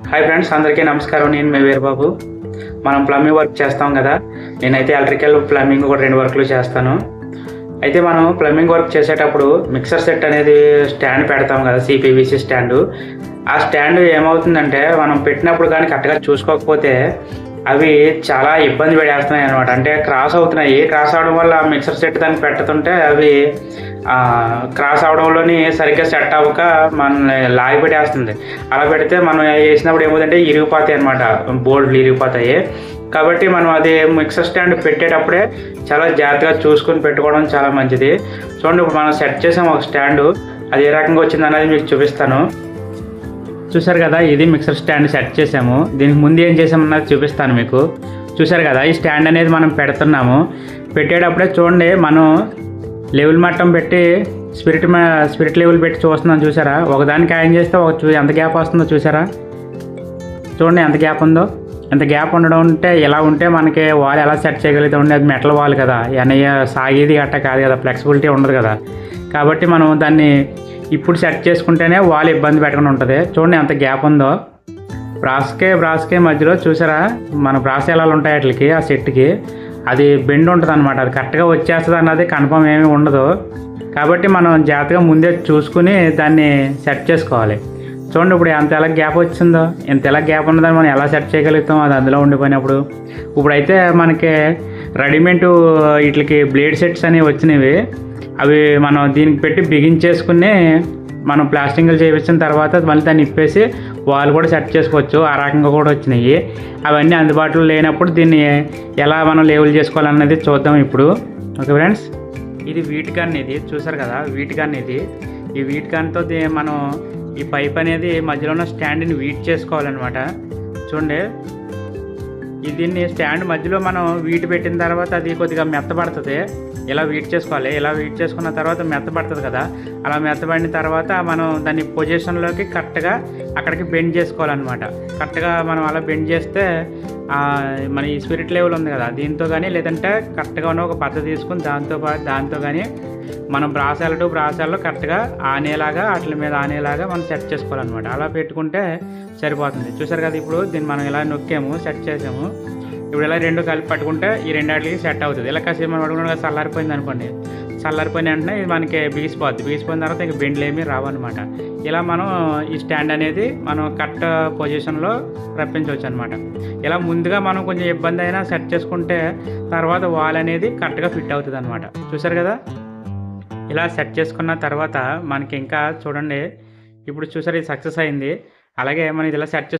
Hi friends, అందరికీ నమస్కారం. నేను మీ వీరబాబు. మనం ప్లంబింగ్ వర్క్ చేస్తాం కదా. నేనైతే ఎలక్ట్రికల్, ప్లంబింగ్ కూడా 2 వర్క్లు చేస్తాను. అయితే మనం ప్లంబింగ్ వర్క్ చేసేటప్పుడు మిక్సర్ సెట్ అనేది స్టాండ్ పెడతాం కదా, సిపివిసి స్టాండు. ఆ స్టాండ్ ఏమవుతుందంటే మనం పెట్టినప్పుడు కానీ కరెక్ట్గా చూసుకోకపోతే అవి చాలా ఇబ్బంది పడేస్తున్నాయి అనమాట. అంటే క్రాస్ అవుతున్నాయి. క్రాస్ అవడం వల్ల మిక్సర్ సెట్ దాన్ని పెడుతుంటే అవి క్రాస్ అవడంలోని సరిగ్గా సెట్ అవ్వక మనల్ని లాగి పెట్టేస్తుంది. అలా పెడితే మనం వేసినప్పుడు ఏమవుతుందంటే ఇరిగిపోతాయి అనమాట, బోర్డులు ఇరిగిపోతాయి. కాబట్టి మనం అది మిక్సర్ స్టాండ్ పెట్టేటప్పుడే చాలా జాగ్రత్తగా చూసుకొని పెట్టుకోవడం చాలా మంచిది. చూడండి, ఇప్పుడు మనం సెట్ చేసాం ఒక స్టాండు. అది ఏ రకంగా వచ్చింది అనేది మీకు చూపిస్తాను. చూసారు కదా, ఇది మిక్సర్ స్టాండ్ సెట్ చేసాము. దీనికి ముందు ఏం చేసామన్నది చూపిస్తాను మీకు. చూసారు కదా, ఈ స్టాండ్ అనేది మనం పెడుతున్నాము. పెట్టేటప్పుడే చూడండి, మనం లెవెల్ మట్టం పెట్టి స్పిరిట్ లెవెల్ పెట్టి చూస్తున్నాం. చూసారా, ఒకదానికి ఆయన చేస్తే ఎంత గ్యాప్ వస్తుందో చూసారా. చూడండి ఎంత గ్యాప్ ఉందో. ఎంత గ్యాప్ ఉండడం ఉంటే ఎలా ఉంటే మనకి వాల్ ఎలా సెట్ చేయగలుగుతాం. అది మెటల్ వాల్ కదా, ఎనయ్య సాగేది గట్ట కాదు కదా, ఫ్లెక్సిబిలిటీ ఉండదు కదా. కాబట్టి మనం దాన్ని ఇప్పుడు సెట్ చేసుకుంటేనే వాల్ ఇబ్బంది పెట్టకుండా ఉంటుంది. చూడండి ఎంత గ్యాప్ ఉందో. బ్రాస్కే మధ్యలో చూసారా, మన బ్రాస్ ఎలా ఉంటాయి వాటికి, ఆ సెట్కి అది బెండ్ ఉంటుంది అనమాట. అది కరెక్ట్గా వచ్చేస్తుంది అన్నది కన్ఫర్మ్ ఏమీ ఉండదు. కాబట్టి మనం జాగ్రత్తగా ముందే చూసుకుని దాన్ని సెట్ చేసుకోవాలి. చూడండి, ఇప్పుడు ఎలా గ్యాప్ వచ్చిందో, ఎలా గ్యాప్ ఉన్నదని మనం ఎలా సెట్ చేయగలుగుతాం అది అందులో ఉండిపోయినప్పుడు. ఇప్పుడైతే మనకి రెడీమేడ్ వీటికి బ్లేడ్ సెట్స్ అనేవి వచ్చినవి. అవి మనం దీనికి పెట్టి బిగించేసుకుని మనం ప్లాస్టింగ్లు చేయించిన తర్వాత మళ్ళీ దాన్ని ఇప్పేసి వాల్ కూడా సెట్ చేసుకోవచ్చు. ఆ రకంగా కూడా వచ్చినాయి. అవన్నీ అందుబాటులో లేనప్పుడు దీన్ని ఎలా మనం లేబుల్ చేసుకోవాలన్నది చూద్దాం ఇప్పుడు. ఓకే ఫ్రెండ్స్, ఇది వీట్ గన్. ఇది చూసారు కదా, వీట్ గన్. ఈ వీట్ గన్తో మనం ఈ పైప్ అనేది మధ్యలో ఉన్న స్టాండ్ని వీట్ చేసుకోవాలన్నమాట. చూడండి, దీన్ని స్టాండ్ మధ్యలో మనం వీట్ పెట్టిన తర్వాత అది కొద్దిగా మెత్తబడుతుంది. ఇలా వీట్ చేసుకోవాలి. ఇలా వీట్ చేసుకున్న తర్వాత మెత్తబడుతుంది కదా. అలా మెత్తబడిన తర్వాత మనం దాన్ని పొజిషన్లోకి కరెక్ట్గా అక్కడికి బెండ్ చేసుకోవాలన్నమాట. కరెక్ట్గా మనం అలా బెండ్ చేస్తే మన ఈ స్పిరిట్ లెవెల్ ఉంది కదా, దీంతో కానీ లేదంటే కరెక్ట్గా ఉన్న ఒక పద్ధతి తీసుకుని దాంతో కానీ మనం బ్రాసాల్లో కరెక్ట్గా ఆనేలాగా వాటి మీద ఆనేలాగా మనం సెట్ చేసుకోవాలన్నమాట. అలా పెట్టుకుంటే సరిపోతుంది. చూసారు కదా, ఇప్పుడు దీన్ని మనం ఇలా నొక్కాము, సెట్ చేసాము. ఇప్పుడు ఇలా రెండు కలిపి పట్టుకుంటే ఈ రెండాటికి సెట్ అవుతుంది. ఇలా కాసేపు మనం పట్టుకుంటే చల్లారిపోయింది అనుకోండి, చల్లారిపోయిన వెంటనే ఇది మనకి బిగిసిపోయిన తర్వాత ఇంక బెండ్లు ఏమీ రావన్నమాట. ఇలా మనం ఈ స్టాండ్ అనేది మనం కరెక్ట్ పొజిషన్లో రప్పించవచ్చు అనమాట. ఇలా ముందుగా మనం కొంచెం ఇబ్బంది అయినా సెట్ చేసుకుంటే తర్వాత వాల్ అనేది కరెక్ట్గా ఫిట్ అవుతుంది అనమాట. చూసారు కదా, ఇలా సెట్ చేసుకున్న తర్వాత మనకి ఇంకా చూడండి, ఇప్పుడు చూసారు ఇది సక్సెస్ అయింది. అలాగే మనం ఇది ఇలా సెట్